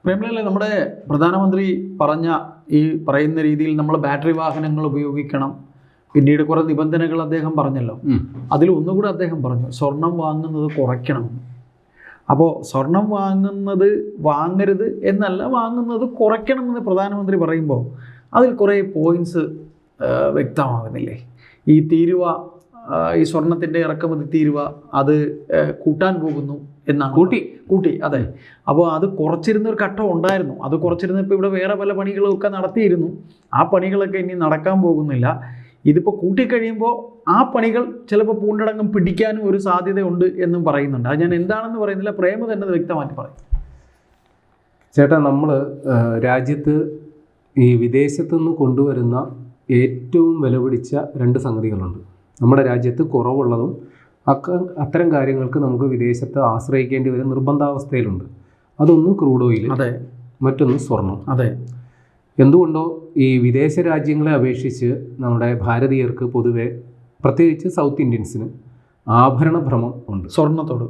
പ്രേമലല്ലേ, നമ്മുടെ പ്രധാനമന്ത്രി പറഞ്ഞ ഈ പറയുന്ന രീതിയിൽ നമ്മൾ ബാറ്ററി വാഹനങ്ങൾ ഉപയോഗിക്കണം, പിന്നീട് കുറേ നിബന്ധനകൾ അദ്ദേഹം പറഞ്ഞല്ലോ. അതിൽ ഒന്നുകൂടെ അദ്ദേഹം പറഞ്ഞു സ്വർണം വാങ്ങുന്നത് കുറയ്ക്കണമെന്ന്. അപ്പോൾ സ്വർണം വാങ്ങരുത് എന്നല്ല, വാങ്ങുന്നത് കുറയ്ക്കണമെന്ന് പ്രധാനമന്ത്രി പറയുമ്പോൾ അതിൽ കുറേ പോയിൻറ്റ്സ് വ്യക്തമാകുന്നില്ലേ? ഈ തീരുവ, ഈ സ്വർണത്തിൻ്റെ ഇറക്കുമതി തീരുവ അത് കൂട്ടാൻ പോകുന്നു എന്നാണ്. കൂട്ടി അതെ. അപ്പോൾ അത് കുറച്ചിരുന്നൊരു ഘട്ടം ഉണ്ടായിരുന്നു. അത് കുറച്ചിരുന്നപ്പോൾ ഇവിടെ വേറെ പല പണികളൊക്കെ നടത്തിയിരുന്നു. ആ പണികളൊക്കെ ഇനി നടക്കാൻ പോകുന്നില്ല. ഇതിപ്പോൾ കൂട്ടിക്കഴിയുമ്പോൾ ആ പണികൾ ചിലപ്പോൾ പൂണ്ടടങ്കം പിടിക്കാനും ഒരു സാധ്യതയുണ്ട് എന്നും പറയുന്നുണ്ട്. അത് ഞാൻ എന്താണെന്ന് പറയുന്നില്ല, പ്രേമ തന്നെ വ്യക്തമാക്കി പറയും. ചേട്ടാ, നമ്മൾ രാജ്യത്ത് ഈ വിദേശത്തുനിന്ന് കൊണ്ടുവരുന്ന ഏറ്റവും വില പിടിച്ച 2 സംഗതികളുണ്ട്. നമ്മുടെ രാജ്യത്ത് കുറവുള്ളതും അത്തരം കാര്യങ്ങൾക്ക് നമുക്ക് വിദേശത്ത് ആശ്രയിക്കേണ്ടി വരും, നിർബന്ധാവസ്ഥയിലുണ്ട്. അതൊന്ന് ക്രൂഡ് ഓയിൽ, അതെ, മറ്റൊന്ന് സ്വർണം. അതെ. എന്തുകൊണ്ടോ ഈ വിദേശ രാജ്യങ്ങളെ അപേക്ഷിച്ച് നമ്മുടെ ഭാരതീയർക്ക് പൊതുവെ, പ്രത്യേകിച്ച് സൗത്ത് ഇന്ത്യൻസിന് ആഭരണ ഭ്രമം ഉണ്ട് സ്വർണത്തോട്.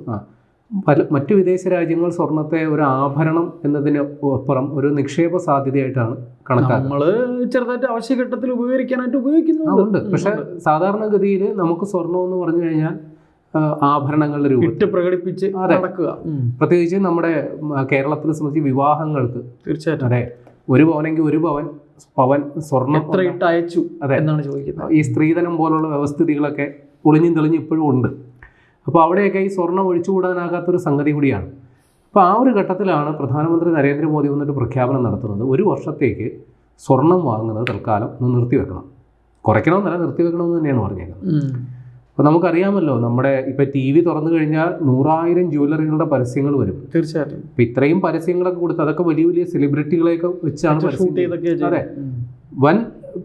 മറ്റു വിദേശ രാജ്യങ്ങൾ സ്വർണത്തെ ഒരു ആഭരണം എന്നതിന് അപ്പുറം ഒരു നിക്ഷേപ സാധ്യതയായിട്ടാണ് കണക്കാക്കുന്നത്. നമ്മൾ ചെറുതായിട്ട് അവശ്യഘട്ടത്തിൽ ഉപയോഗിക്കാനായിട്ട് ഉപയോഗിക്കുന്നുണ്ട്. പക്ഷെ സാധാരണഗതിയിൽ നമുക്ക് സ്വർണം എന്ന് പറഞ്ഞു കഴിഞ്ഞാൽ ആഭരണങ്ങളുടെ രൂപത്തിൽ പ്രകടിപ്പിച്ച് നടക്കുക. പ്രത്യേകിച്ച് നമ്മുടെ കേരളത്തിനെ സംബന്ധിച്ച് വിവാഹങ്ങൾക്ക് തീർച്ചയായിട്ടും അതെ, 1 പവനെങ്കിൽ 1 പവൻ സ്വർണം എത്ര ഇട്ട് അയച്ചു എന്നാണ് ചോദിക്കുന്നത്. ഈ സ്ത്രീധനം പോലുള്ള വ്യവസ്ഥിതികളൊക്കെ ഒളിഞ്ഞും തെളിഞ്ഞും ഇപ്പോഴും ഉണ്ട്. അപ്പോൾ അവിടെയൊക്കെ ഈ സ്വർണം ഒഴിച്ചുകൂടാനാകാത്തൊരു സംഗതി കൂടിയാണ്. അപ്പോൾ ആ ഒരു ഘട്ടത്തിലാണ് പ്രധാനമന്ത്രി നരേന്ദ്രമോദി വന്നിട്ട് പ്രഖ്യാപനം നടത്തുന്നത്, 1 വർഷത്തേക്ക് സ്വർണം വാങ്ങുന്നത് തൽക്കാലം ഒന്ന് നിർത്തിവെക്കണം. കുറയ്ക്കണമെന്നല്ല, നിർത്തിവെക്കണമെന്ന് തന്നെയാണ് പറഞ്ഞേക്കുന്നത്. അപ്പോൾ നമുക്കറിയാമല്ലോ, നമ്മുടെ ഇപ്പോൾ TV തുറന്നു കഴിഞ്ഞാൽ 100,000 ജ്വല്ലറികളുടെ പരസ്യങ്ങൾ വരും. തീർച്ചയായിട്ടും. അപ്പോൾ ഇത്രയും പരസ്യങ്ങളൊക്കെ കൊടുത്ത് അതൊക്കെ വലിയ വലിയ സെലിബ്രിറ്റികളെയൊക്കെ വെച്ചാണ് പരസ്യം. അതെ, വൻ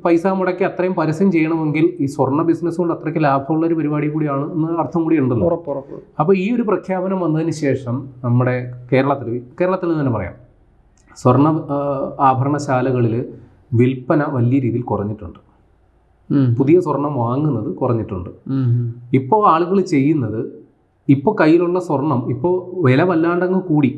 പൈസ മുടക്കി അത്രയും പരസ്യം ചെയ്യണമെങ്കിൽ ഈ സ്വർണ്ണ ബിസിനസ് കൊണ്ട് അത്രയ്ക്ക് ലാഭമുള്ള ഒരു പരിപാടി കൂടിയാണ് എന്ന് അർത്ഥം കൂടി ഉണ്ടല്ലോ. അപ്പോൾ ഈ ഒരു പ്രഖ്യാപനം വന്നതിന് ശേഷം നമ്മുടെ കേരളത്തിൽ തന്നെ പറയാം, സ്വർണ്ണ ആഭരണശാലകളിൽ വിൽപ്പന വലിയ രീതിയിൽ കുറഞ്ഞിട്ടുണ്ട്. പുതിയ സ്വർണം വാങ്ങുന്നത് കുറഞ്ഞിട്ടുണ്ട്. ഇപ്പോൾ ആളുകൾ ചെയ്യുന്നത്, ഇപ്പോൾ കയ്യിലുള്ള സ്വർണം ഇപ്പോൾ വില വല്ലാണ്ടങ്ങ് കൂടി,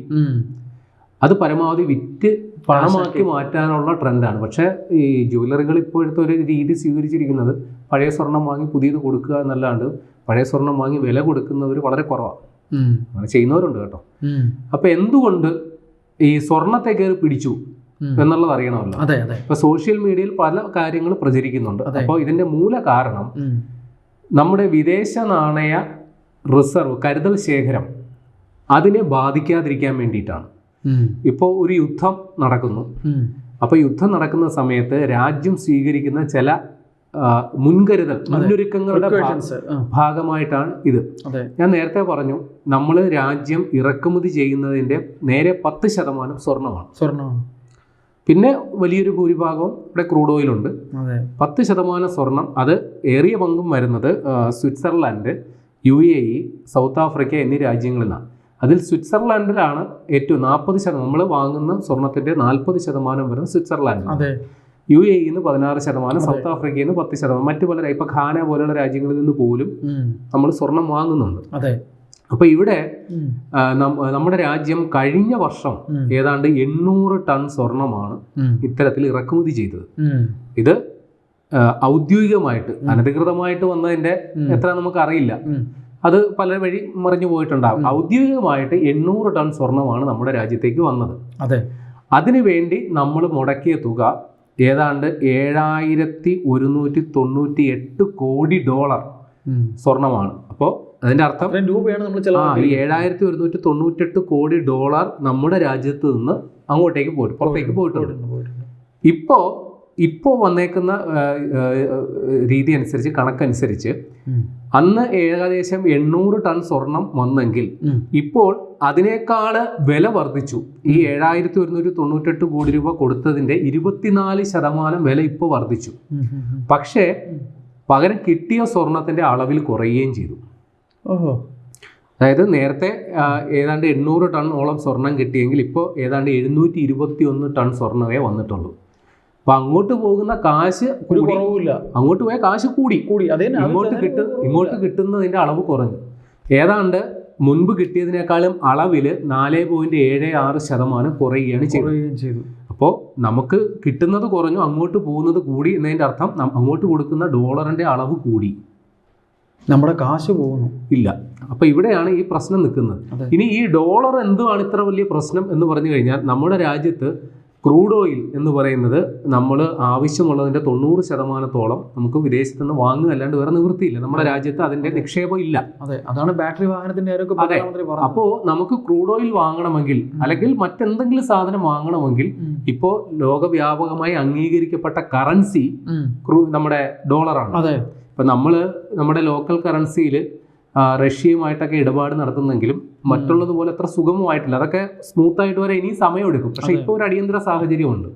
അത് പരമാവധി വിറ്റ് പണമാക്കി മാറ്റാനുള്ള ട്രെൻഡാണ്. പക്ഷേ ഈ ജ്വല്ലറികൾ ഇപ്പോഴത്തെ ഒരു രീതി സ്വീകരിച്ചിരിക്കുന്നത് പഴയ സ്വർണം വാങ്ങി പുതിയത് കൊടുക്കുക എന്നല്ലാണ്ട് പഴയ സ്വർണം വാങ്ങി വില കൊടുക്കുന്നവർ വളരെ കുറവാണ്. അങ്ങനെ ചെയ്യുന്നവരുണ്ട് കേട്ടോ. അപ്പോൾ എന്തുകൊണ്ട് ഈ സ്വർണത്തെ കയറി പിടിച്ചു എന്നുള്ളത് അറിയണമല്ലോ. ഇപ്പൊ സോഷ്യൽ മീഡിയയിൽ പല കാര്യങ്ങൾ പ്രചരിക്കുന്നുണ്ട്. അപ്പോൾ ഇതിന്റെ മൂല കാരണം നമ്മുടെ വിദേശ നാണയ റിസർവ്, കരുതൽ ശേഖരം, അതിനെ ബാധിക്കാതിരിക്കാൻ വേണ്ടിയിട്ടാണ്. ഇപ്പോൾ ഒരു യുദ്ധം നടക്കുന്നു. അപ്പോൾ യുദ്ധം നടക്കുന്ന സമയത്ത് രാജ്യം സ്വീകരിക്കുന്ന ചില മുൻകരുതലുകളുടെ ഭാഗമായിട്ടാണ് ഇത്. ഞാൻ നേരത്തെ പറഞ്ഞു, നമ്മൾ രാജ്യം ഇറക്കുമതി ചെയ്യുന്നതിന്റെ നേരെ 10% സ്വർണ്ണമാണ്. പിന്നെ വലിയൊരു ഭൂരിഭാഗവും ഇവിടെ ക്രൂഡ് ഓയിലുണ്ട്. 10% സ്വർണം, അത് ഏറിയ പങ്കും വരുന്നത് സ്വിറ്റ്സർലാൻഡ്, UAE, സൗത്ത് ആഫ്രിക്ക എന്നീ രാജ്യങ്ങളിൽ നിന്നാണ്. അതിൽ സ്വിറ്റ്സർലാൻഡിലാണ് ഏറ്റവും 40%, നമ്മൾ വാങ്ങുന്ന സ്വർണത്തിന്റെ 40% വരുന്നത് സ്വിറ്റ്സർലാൻഡ്, UAE 16%, സൗത്ത് ആഫ്രിക്കയിൽ നിന്ന് 10%, മറ്റു പല ഇപ്പൊ ഖാന പോലുള്ള രാജ്യങ്ങളിൽ നിന്ന് പോലും നമ്മൾ സ്വർണം വാങ്ങുന്നുണ്ട്. അപ്പൊ ഇവിടെ നമ്മുടെ രാജ്യം കഴിഞ്ഞ വർഷം ഏതാണ്ട് 800 ടൺ സ്വർണമാണ് ഇത്തരത്തിൽ ഇറക്കുമതി ചെയ്തത്. ഇത് ഔദ്യോഗികമായിട്ട്, അനധികൃതമായിട്ട് വന്നതിന്റെ എത്ര നമുക്ക് അറിയില്ല, അത് പല വഴി മറിഞ്ഞു പോയിട്ടുണ്ടാകും. ഔദ്യോഗികമായിട്ട് 800 ടൺ സ്വർണമാണ് നമ്മുടെ രാജ്യത്തേക്ക് വന്നത്. അതിനുവേണ്ടി നമ്മൾ മുടക്കിയ തുക ഏതാണ്ട് $7,198 കോടി സ്വർണമാണ്. അപ്പോൾ അതിന്റെ അർത്ഥം രൂപയാണ് നമ്മൾ $7,198 കോടി നമ്മുടെ രാജ്യത്ത് നിന്ന് അങ്ങോട്ടേക്ക് പുറത്തേക്ക് പോയിട്ടുണ്ട്. ഇപ്പോൾ വന്നേക്കുന്ന രീതി അനുസരിച്ച്, കണക്കനുസരിച്ച് അന്ന് ഏകദേശം 800 ടൺ സ്വർണം വന്നെങ്കിൽ ഇപ്പോൾ അതിനേക്കാൾ വില വർദ്ധിച്ചു. ഈ 7,198 കോടി രൂപ കൊടുത്തതിന്റെ 24% വില ഇപ്പോൾ വർദ്ധിച്ചു. പക്ഷേ പകരം കിട്ടിയ സ്വർണത്തിന്റെ അളവിൽ കുറയുകയും ചെയ്തു. അതായത് നേരത്തെ ഏതാണ്ട് 800 ടണ്ണോളം സ്വർണം കിട്ടിയെങ്കിൽ ഇപ്പോൾ ഏതാണ്ട് 721 ടൺ സ്വർണ്ണമേ വന്നിട്ടുള്ളൂ. അപ്പൊ അങ്ങോട്ട് പോകുന്ന കാശ് അങ്ങോട്ട് പോയ കാശ് കൂടി, ഇങ്ങോട്ട് കിട്ടുന്നതിന്റെ അളവ് കുറഞ്ഞു. ഏതാണ്ട് മുൻപ് കിട്ടിയതിനേക്കാളും അളവിൽ 4.76% കുറയുകയാണ് ചെയ്തത്. അപ്പോൾ നമുക്ക് കിട്ടുന്നത് കുറഞ്ഞു, അങ്ങോട്ട് പോകുന്നത് കൂടി എന്നതിൻ്റെ അർത്ഥം അങ്ങോട്ട് കൊടുക്കുന്ന ഡോളറിൻ്റെ അളവ് കൂടി, നമ്മുടെ കാശ് പോകുന്നു ഇല്ല. അപ്പോൾ ഇവിടെയാണ് ഈ പ്രശ്നം നിൽക്കുന്നത്. ഇനി ഈ ഡോളർ എന്തുവാണ് ഇത്ര വലിയ പ്രശ്നം എന്ന് പറഞ്ഞു കഴിഞ്ഞാൽ, നമ്മുടെ രാജ്യത്ത് ക്രൂഡ് ഓയിൽ എന്ന് പറയുന്നത് നമ്മൾ ആവശ്യമുള്ളതിൻ്റെ 90% നമുക്ക് വിദേശത്ത് നിന്ന് വാങ്ങുക, അല്ലാണ്ട് വേറെ നിവൃത്തിയില്ല. നമ്മുടെ രാജ്യത്ത് അതിൻ്റെ നിക്ഷേപം ഇല്ല. അതാണ് ബാറ്ററി വാഹനത്തിന്റെ. അതെ, അപ്പോൾ നമുക്ക് ക്രൂഡ് ഓയിൽ വാങ്ങണമെങ്കിൽ അല്ലെങ്കിൽ മറ്റെന്തെങ്കിലും സാധനം വാങ്ങണമെങ്കിൽ ഇപ്പോൾ ലോകവ്യാപകമായി അംഗീകരിക്കപ്പെട്ട കറൻസി നമ്മുടെ ഡോളറാണ്. ഇപ്പം നമ്മുടെ ലോക്കൽ കറൻസിയിൽ റഷ്യയുമായിട്ടൊക്കെ ഇടപാട് നടത്തുന്നെങ്കിലും മറ്റുള്ളതുപോലെ അത്ര സുഗമമായിട്ടില്ല. അതൊക്കെ സ്മൂത്തായിട്ട് വരെ ഇനി സമയമെടുക്കും. പക്ഷെ ഇപ്പോൾ ഒരു അടിയന്തര സാഹചര്യമുണ്ട്.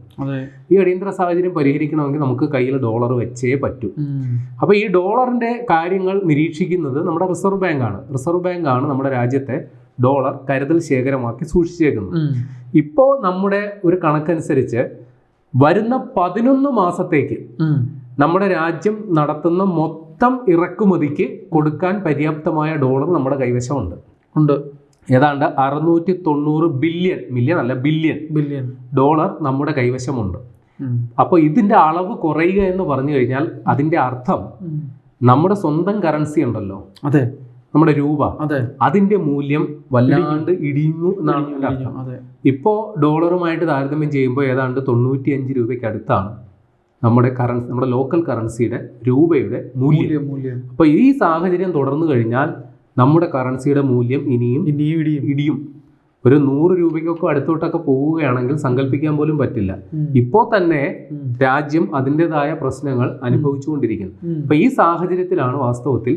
ഈ അടിയന്തര സാഹചര്യം പരിഹരിക്കണമെങ്കിൽ നമുക്ക് കയ്യിൽ ഡോളർ വെച്ചേ പറ്റൂ. അപ്പോൾ ഈ ഡോളറിന്റെ കാര്യങ്ങൾ നിരീക്ഷിക്കുന്നത് നമ്മുടെ റിസർവ് ബാങ്കാണ്. റിസർവ് ബാങ്കാണ് നമ്മുടെ രാജ്യത്തെ ഡോളർ കരുതൽ ശേഖരമാക്കി സൂക്ഷിച്ചേക്കുന്നത്. ഇപ്പോൾ നമ്മുടെ ഒരു കണക്കനുസരിച്ച് വരുന്ന 11 മാസത്തേക്ക് നമ്മുടെ രാജ്യം നടത്തുന്ന മൊത്തം ഇറക്കുമതിക്ക് കൊടുക്കാൻ പര്യാപ്തമായ ഡോളർ നമ്മുടെ കൈവശമുണ്ട്. ഏതാണ്ട് 690 ബില്യൺ ഡോളർ നമ്മുടെ കൈവശമുണ്ട്. അപ്പോൾ ഇതിന്റെ അളവ് കുറയുക എന്ന് പറഞ്ഞു കഴിഞ്ഞാൽ അതിന്റെ അർത്ഥം നമ്മുടെ സ്വന്തം കറൻസി ഉണ്ടല്ലോ, നമ്മുടെ രൂപ, അതിന്റെ മൂല്യം വല്ലാണ്ട് ഇടിയുന്നു എന്നാണ് എൻ്റെ അർത്ഥം. ഇപ്പോൾ ഡോളറുമായിട്ട് താരതമ്യം ചെയ്യുമ്പോൾ ഏതാണ്ട് 95 രൂപയ്ക്ക് അടുത്താണ് നമ്മുടെ ലോക്കൽ കറൻസിയുടെ രൂപയുടെ മൂല്യം. അപ്പോൾ ഈ സാഹചര്യം തുടർന്നു കഴിഞ്ഞാൽ നമ്മുടെ കറൻസിയുടെ മൂല്യം ഇനിയും ഇടിയും. ഒരു 100 രൂപയ്ക്കൊക്കെ അടുത്തോട്ടൊക്കെ പോവുകയാണെങ്കിൽ സങ്കല്പിക്കാൻ പോലും പറ്റില്ല. ഇപ്പോൾ തന്നെ രാജ്യം അതിൻ്റെതായ പ്രശ്നങ്ങൾ അനുഭവിച്ചുകൊണ്ടിരിക്കുന്നു. അപ്പൊ ഈ സാഹചര്യത്തിലാണ് വാസ്തവത്തിൽ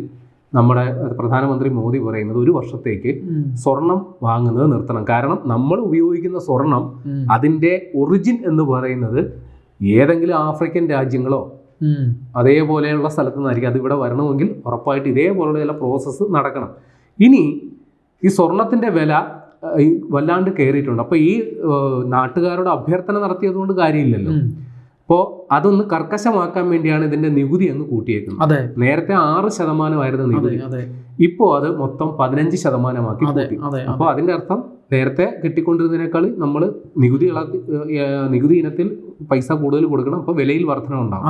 നമ്മുടെ പ്രധാനമന്ത്രി മോദി പറയുന്നത് 1 വർഷത്തേക്ക് സ്വർണം വാങ്ങുന്നത് നിർത്തണം. കാരണം നമ്മൾ ഉപയോഗിക്കുന്ന സ്വർണം അതിൻ്റെ ഒറിജിൻ എന്ന് പറയുന്നത് ഏതെങ്കിലും ആഫ്രിക്കൻ രാജ്യങ്ങളോ അതേപോലെയുള്ള സ്ഥലത്തു നിന്നായിരിക്കും. അതിവിടെ വരണമെങ്കിൽ ഉറപ്പായിട്ട് ഇതേപോലുള്ള ചില പ്രോസസ്സ് നടക്കണം. ഇനി ഈ സ്വർണത്തിൻ്റെ വില വല്ലാണ്ട് കയറിയിട്ടുണ്ട്. അപ്പോൾ ഈ നാട്ടുകാരോട് അഭ്യർത്ഥന നടത്തിയതുകൊണ്ട് കാര്യമില്ലല്ലോ. അപ്പോൾ അതൊന്ന് കർക്കശമാക്കാൻ വേണ്ടിയാണ് ഇതിന്റെ നികുതി അങ്ങ് കൂട്ടിയേക്കുന്നത്. നേരത്തെ 6% നികുതി, ഇപ്പോൾ അത് മൊത്തം 15% കൂട്ടി. അപ്പോൾ അതിന്റെ അർത്ഥം നേരത്തെ കിട്ടിക്കൊണ്ടിരുന്നതിനേക്കാൾ നമ്മൾ നികുതി ഇനത്തിൽ പൈസ കൂടുതൽ കൊടുക്കണം. അപ്പോൾ വിലയിൽ വർധന ഉണ്ടാകും.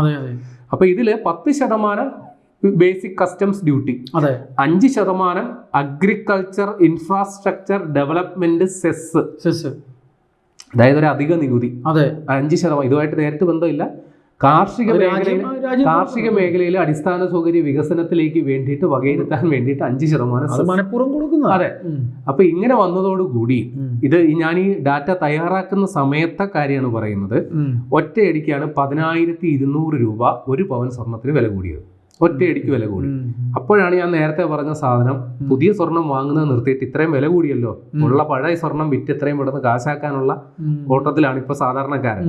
അപ്പോൾ ഇതില് 10% basic customs duty, 5% agriculture infrastructure development cess, അതായത് ഒരു അധിക നികുതി 5%. ഇതുമായിട്ട് നേരിട്ട് ബന്ധമില്ല. കാർഷിക മേഖലയിലെ അടിസ്ഥാന സൗകര്യ വികസനത്തിലേക്ക് വേണ്ടിയിട്ട് വകയിരുത്താൻ വേണ്ടിയിട്ട് 5%. അതെ. അപ്പൊ ഇങ്ങനെ വന്നതോടുകൂടി ഇത് ഞാൻ ഈ ഡാറ്റ തയ്യാറാക്കുന്ന സമയത്തെ കാര്യമാണ് പറയുന്നത്. ഒറ്റയടിക്കാണ് 10,200 രൂപ 1 പവൻ സ്വർണത്തിന് വില കൂടിയത്. ഒറ്റയടിക്ക് വില കൂടി. അപ്പോഴാണ് ഞാൻ നേരത്തെ പറഞ്ഞ സാധനം, പുതിയ സ്വർണം വാങ്ങുന്നത് നിർത്തിയിട്ട് ഇത്രയും വില കൂടിയല്ലോ, ഉള്ള പഴയ സ്വർണം വിറ്റ് ഇത്രയും പെട്ടെന്ന് കാശാക്കാനുള്ള ഓട്ടത്തിലാണ് ഇപ്പൊ സാധാരണക്കാരൻ.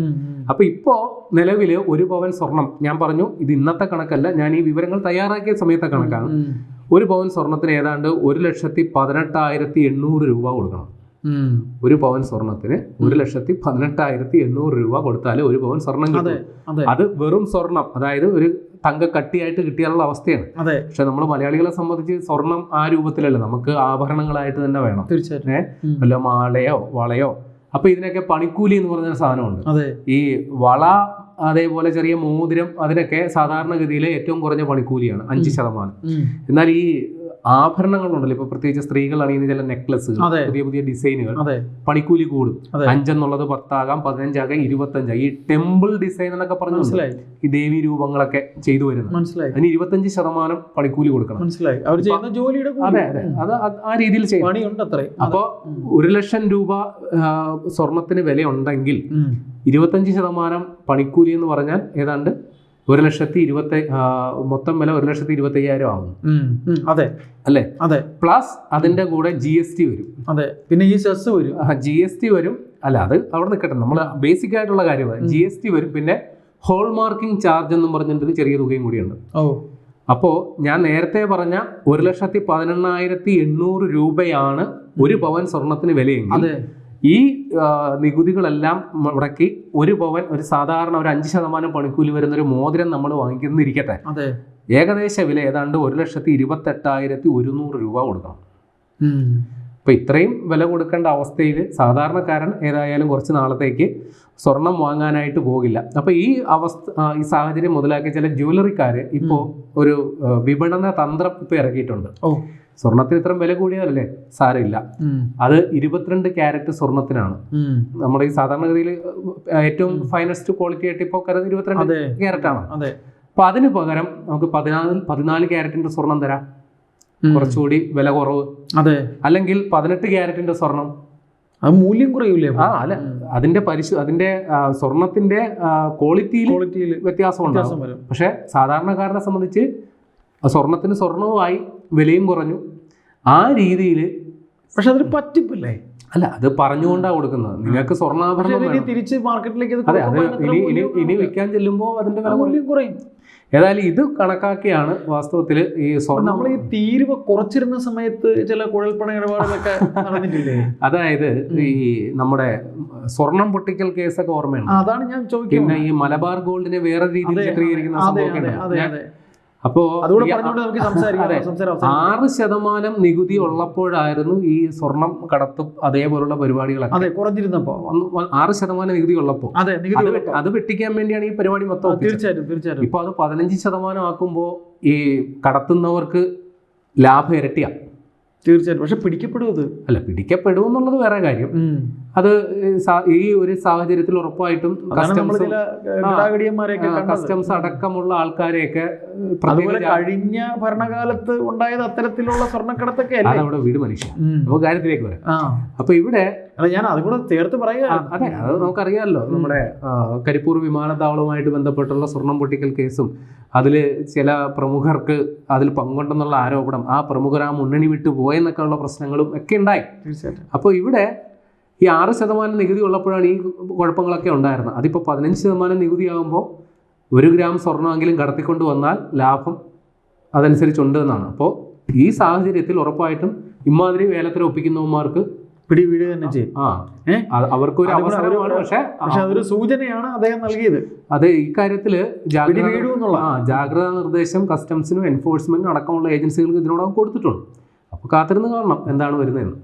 അപ്പൊ ഇപ്പോ നിലവില് 1 പവൻ സ്വർണം, ഞാൻ പറഞ്ഞു ഇത് ഇന്നത്തെ കണക്കല്ല, ഞാൻ ഈ വിവരങ്ങൾ തയ്യാറാക്കിയ സമയത്തെ കണക്കാണ്. 1 പവൻ സ്വർണത്തിന് ഏതാണ്ട് 1,18,800 രൂപ കൊടുക്കണം. 1 പവൻ സ്വർണത്തിന് 1,18,800 രൂപ കൊടുത്താലേ 1 പവൻ സ്വർണം കിട്ടും. അത് വെറും സ്വർണം, അതായത് ഒരു തങ്ക കട്ടിയായിട്ട് കിട്ടിയാലുള്ള അവസ്ഥയാണ്. പക്ഷെ നമ്മൾ മലയാളികളെ സംബന്ധിച്ച് സ്വർണം ആ രൂപത്തിലല്ല, നമുക്ക് ആഭരണങ്ങളായിട്ട് തന്നെ വേണം. വല്ല മാലയോ വളയോ. അപ്പൊ ഇതിനൊക്കെ പണിക്കൂലി എന്ന് പറഞ്ഞ സാധനമുണ്ട്. ഈ വള, അതേപോലെ ചെറിയ മോതിരം, അതിനൊക്കെ സാധാരണഗതിയിലെ ഏറ്റവും കുറഞ്ഞ പണിക്കൂലിയാണ് 5%. എന്നാൽ ഈ ആഭരണങ്ങളുണ്ടല്ലോ, ഇപ്പൊ പ്രത്യേകിച്ച് സ്ത്രീകൾ അണിയുന്ന ചില നെക്ലസുകൾ, പുതിയ പുതിയ ഡിസൈനുകൾ, പണിക്കൂലി കൂടും. 5 എന്നുള്ളത് 10 ആകാം, 15 ആകാം, 25. ഈ ടെമ്പിൾ ഡിസൈൻ എന്നൊക്കെ പറഞ്ഞു ഈ ദേവി രൂപങ്ങളൊക്കെ ചെയ്തു വരുന്നത്, അതിന് 25% പണിക്കൂലി കൊടുക്കണം. അതെ അതെ, അത് ആ രീതിയിൽ ചെയ്യും. അപ്പൊ 1,00,000 രൂപ സ്വർണത്തിന് വില ഉണ്ടെങ്കിൽ 25% പണിക്കൂലി എന്ന് പറഞ്ഞാൽ ഏതാണ്ട് 1,20,000, മൊത്തം വില 1,25,000 ആകുന്നു. അതെ അല്ലേ? അതെ. പ്ലസ് അതിന്റെ കൂടെ GST വരും. അതെ, പിന്നെ ഈ സെസ് വരും. GST വരും. അല്ല, അത് അവിടെ നിൽക്കട്ടെ, നമ്മൾ ബേസിക് ആയിട്ടുള്ള കാര്യമാണ്. GST വരും. പിന്നെ ഹോൾ മാർക്കിംഗ് ചാർജ് എന്നും പറഞ്ഞിട്ട് ചെറിയ തുകയും കൂടിയുണ്ട്. അപ്പോൾ ഞാൻ നേരത്തെ പറഞ്ഞ 1,18,800 രൂപയാണ് 1 പവൻ സ്വർണത്തിന് വിലയെങ്കിൽ ഈ നികുതികളെല്ലാം മുടക്കി 1 പവൻ, ഒരു സാധാരണ ഒരു 5% പണിക്കൂലി വരുന്ന ഒരു മോതിരം നമ്മൾ വാങ്ങിക്കുന്നിരിക്കട്ടെ, ഏകദേശ വില ഏതാണ്ട് 1,28,100 രൂപ കൊടുക്കണം. അപ്പോൾ ഇത്രയും വില കൊടുക്കേണ്ട അവസ്ഥയിൽ സാധാരണക്കാരൻ ഏതായാലും കുറച്ച് നാളത്തേക്ക് സ്വർണം വാങ്ങാനായിട്ട് പോകില്ല. അപ്പോൾ ഈ സാഹചര്യം മുതലാക്കി ചില ജ്വല്ലറിക്കാർ ഇപ്പോൾ ഒരു വിപണന തന്ത്രം ഇപ്പോൾ ഇറക്കിയിട്ടുണ്ട്. സ്വർണത്തിന് ഇത്രയും വില കൂടിയാലല്ലേ സാരമില്ല, അത് 22 ക്യാരറ്റ് സ്വർണത്തിനാണ്. നമ്മുടെ ഈ സാധാരണഗതിയിൽ ഏറ്റവും ഫൈനസ്റ്റ് ക്വാളിറ്റി ആയിട്ട് ഇപ്പോൾ 22 ക്യാരറ്റ് ആണ്. അപ്പൊ അതിന് പകരം നമുക്ക് 14 ക്യാരറ്റിന്റെ സ്വർണം തരാം, കുറച്ചുകൂടി വില കുറവ്. അല്ലെങ്കിൽ 18 ക്യാരറ്റിന്റെ സ്വർണം, അത് മൂല്യം കുറയൂലേ? അല്ല, അതിന്റെ സ്വർണത്തിന്റെ ക്വാളിറ്റിയിൽ വ്യത്യാസമുണ്ടാകും. പക്ഷെ സാധാരണക്കാരനെ സംബന്ധിച്ച് സ്വർണത്തിന് സ്വർണവുമായി വിലയും കുറഞ്ഞു. ആ രീതിയിൽ പക്ഷെ അതൊരു പറ്റിപ്പല്ലേ? അല്ല, അത് പറഞ്ഞുകൊണ്ടാണ് കൊടുക്കുന്നത്. നിങ്ങൾക്ക് സ്വർണ്ണാഭരണം തിരിച്ച് മാർക്കറ്റിലേക്ക് അതെ, അത് ഇനി വിൽക്കാൻ ചെല്ലുമ്പോൾ അതിന്റെ വില കുറയും. ഏതായാലും ഇത് കണക്കാക്കിയാണ് വാസ്തവത്തിൽ ഈ സ്വർണ്ണം. നമ്മൾ ഈ തീരുവ കുറച്ചിരുന്ന സമയത്ത് ചില കുഴൽപ്പണ ഇടപാടുകളൊക്കെ നടന്നിട്ടില്ലേ? അതായത് ഈ നമ്മുടെ സ്വർണം പൊട്ടിക്കൽ കേസൊക്കെ ഓർമ്മയാണ്. അതാണ് ഞാൻ ചോദിക്കുന്നത്. പിന്നെ ഈ മലബാർ ഗോൾഡിനെ വേറെ രീതിയിൽ ചിത്രീകരിക്കുന്ന സംഭവമൊക്കെ. അപ്പോൾ 6% നികുതി ഉള്ളപ്പോഴായിരുന്നു ഈ സ്വർണം കടത്തും അതേപോലുള്ള പരിപാടികളൊക്കെ കുറഞ്ഞിരുന്നപ്പോ. 6% നികുതി ഉള്ളപ്പോൾ അത് വെട്ടിക്കാൻ വേണ്ടിയാണ് ഈ പരിപാടി മൊത്തം. തീർച്ചയായിട്ടും ഇപ്പൊ അത് 15% ആക്കുമ്പോൾ ഈ കടത്തുന്നവർക്ക് ലാഭം ഇരട്ടിയാണ്. തീർച്ചയായിട്ടും. പക്ഷെ പിടിക്കപ്പെടുന്നത് അല്ല, പിടിക്കപ്പെടും എന്നുള്ളത് വേറെ കാര്യം. അത് ഈ ഒരു സാഹചര്യത്തിൽ ഉറപ്പായിട്ടും കസ്റ്റംസ് അടക്കമുള്ള ആൾക്കാരെയൊക്കെ കഴിഞ്ഞ ഭരണകാലത്ത് ഉണ്ടായത് അത്തരത്തിലുള്ള സ്വർണ്ണക്കടത്തൊക്കെ അതവിടെ വീട് മനുഷ്യ. നമുക്ക് കാര്യത്തിലേക്ക് വരാം. അപ്പൊ ഇവിടെ ഞാൻ അതും കൂടെ ചേർത്ത് പറയുക. അതെ, അത് നമുക്കറിയാമല്ലോ. നമ്മുടെ കരിപ്പൂർ വിമാനത്താവളവുമായിട്ട് ബന്ധപ്പെട്ടുള്ള സ്വർണം പൊട്ടിക്കൽ കേസും അതിൽ ചില പ്രമുഖർക്ക് അതിൽ പങ്കുണ്ടെന്നുള്ള ആരോപണം, ആ പ്രമുഖർ ആ മുന്നണി വിട്ടു പോയെന്നൊക്കെ ഉള്ള പ്രശ്നങ്ങളും ഒക്കെ ഉണ്ടായി. തീർച്ചയായിട്ടും. അപ്പോൾ ഇവിടെ ഈ 6% നികുതി ഉള്ളപ്പോഴാണ് ഈ കുഴപ്പങ്ങളൊക്കെ ഉണ്ടായിരുന്നത്. അതിപ്പോൾ 15% നികുതി ആകുമ്പോൾ 1 ഗ്രാം സ്വർണ്ണമെങ്കിലും കടത്തിക്കൊണ്ട് വന്നാൽ ലാഭം അതനുസരിച്ചുണ്ട് എന്നാണ്. അപ്പോൾ ഈ സാഹചര്യത്തിൽ ഉറപ്പായിട്ടും ഇമാതിരി വേലത്തിൽ ഒപ്പിക്കുന്നവന്മാർക്ക് പിടിവീട് തന്നെ ചെയ്യും. അവർക്കൊരു അവസരമാണ്. പക്ഷെ അതൊരു സൂചനയാണ് അദ്ദേഹം നൽകിയത്. അത് ഇക്കാര്യത്തിൽ ജാഗ്രതാ നിർദ്ദേശം കസ്റ്റംസിനും എൻഫോഴ്സ്മെന്റിനും അടക്കമുള്ള ഏജൻസികൾക്ക് ഇതിനോടകം കൊടുത്തിട്ടുണ്ട്. അപ്പോൾ കാത്തിരുന്ന് കാണണം എന്താണ് വരുന്നതെന്ന്.